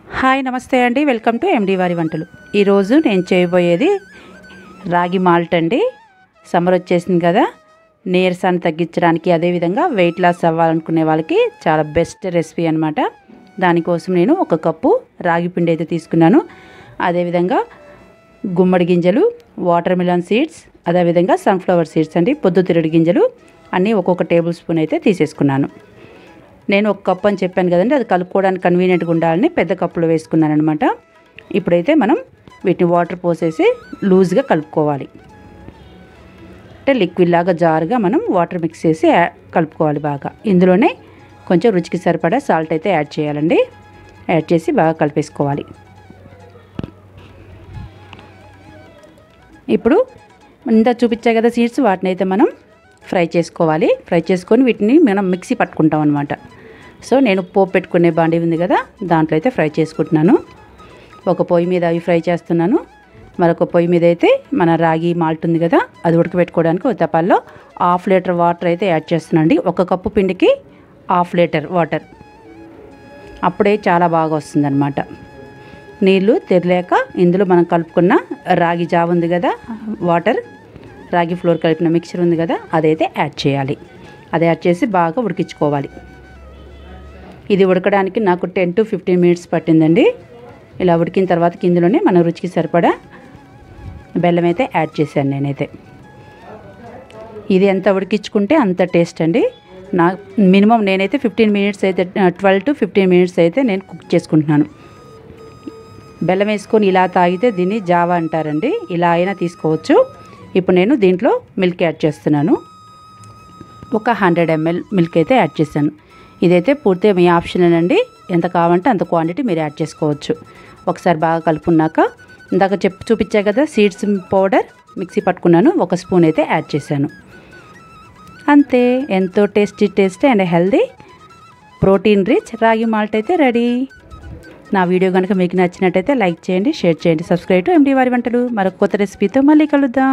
Hi నమస్తే అండి, welcome to MD వారి వంటలు. ఈరోజు నేను చేయబోయేది రాగి మాల్ట్ అండి. సమ్మర్ వచ్చేసింది కదా, నీరసాన్ని తగ్గించడానికి అదేవిధంగా వెయిట్ లాస్ అవ్వాలనుకునే వాళ్ళకి చాలా బెస్ట్ రెసిపీ అనమాట. దానికోసం నేను 1 కప్పు రాగి పిండి అయితే తీసుకున్నాను. అదేవిధంగా గుమ్మడి గింజలు, వాటర్ మిలన్ సీడ్స్, అదేవిధంగా సన్ఫ్లవర్ సీడ్స్ అండి, పొద్దుతిరుగుడు గింజలు అన్నీ ఒక్కొక్క టేబుల్ స్పూన్ అయితే తీసేసుకున్నాను. నేను 1 కప్పు అని చెప్పాను కదండి, అది కలుపుకోవడానికి కన్వీనియంట్గా ఉండాలని పెద్ద కప్పులో వేసుకున్నాను అనమాట. ఇప్పుడైతే మనం వీటిని వాటర్ పోసేసి లూజ్గా కలుపుకోవాలి. అంటే లిక్విడ్ లాగా జారుగా మనం వాటర్ మిక్స్ చేసి కలుపుకోవాలి బాగా. ఇందులోనే కొంచెం రుచికి సరిపడా సాల్ట్ అయితే యాడ్ చేయాలండి. యాడ్ చేసి బాగా కలిపేసుకోవాలి. ఇప్పుడు ఇంత చూపించా కదా సీడ్స్, వాటిని అయితే మనం ఫ్రై చేసుకోవాలి. ఫ్రై చేసుకొని వీటిని మనం మిక్సీ పట్టుకుంటాం అనమాట. సో నేను పోపు పెట్టుకునే బాండీ ఉంది కదా, దాంట్లో అయితే ఫ్రై చేసుకుంటున్నాను. ఒక పొయ్యి మీద అవి ఫ్రై చేస్తున్నాను. మరొక పొయ్యి మీద అయితే మన రాగి మాల్ట్ ఉంది కదా, అది ఉడకబెట్టుకోవడానికి ఒక తపాల్లో 1/2 లీటర్ వాటర్ అయితే యాడ్ చేస్తున్నానండి. 1 కప్పు పిండికి 1/2 లీటర్ వాటర్, అప్పుడే చాలా బాగా వస్తుందన్నమాట. నీళ్ళు తెరలేక ఇందులో మనం కలుపుకున్న రాగి జావ ఉంది కదా, వాటర్ రాగి ఫ్లోర్ కలిపిన మిక్చర్ ఉంది కదా, అదైతే యాడ్ చేయాలి. అది యాడ్ చేసి బాగా ఉడికించుకోవాలి. ఇది ఉడకడానికి నాకు 10 to 15 మినిట్స్ పట్టిందండి. ఇలా ఉడికిన తర్వాత ఇందులోనే మన రుచికి సరిపడా బెల్లం అయితే యాడ్ చేశాను నేనైతే. ఇది ఎంత ఉడికించుకుంటే అంత టేస్ట్ అండి. నా మినిమం నేనైతే 15 మినిట్స్ అయితే 12 to 15 మినిట్స్ అయితే నేను కుక్ చేసుకుంటున్నాను. బెల్లం వేసుకొని ఇలా తాగితే దీన్ని జావా అంటారండి. ఇలా అయినా తీసుకోవచ్చు. ఇప్పుడు నేను దీంట్లో మిల్క్ యాడ్ చేస్తున్నాను. ఒక 100 ml మిల్క్ అయితే యాడ్ చేశాను. ఇదైతే పూర్తిగా మీ ఆప్షనల్ అండి. ఎంత కావాలంటే అంత క్వాంటిటీ మీరు యాడ్ చేసుకోవచ్చు. ఒకసారి బాగా కలుపుకున్నాక ఇందాక చూపించా కదా సీడ్స్ పౌడర్ మిక్సీ పట్టుకున్నాను, 1 స్పూన్ అయితే యాడ్ చేశాను. అంతే, ఎంతో tasty and healthy protein rich రాగి మాల్ట్ అయితే రెడీ. నా వీడియో కనుక మీకు నచ్చినట్టయితే లైక్ చేయండి, షేర్ చేయండి, సబ్స్క్రైబ్ టు ఎండి వారి వంటలు. మరొక కొత్త రెసిపీతో మళ్ళీ కలుద్దాం.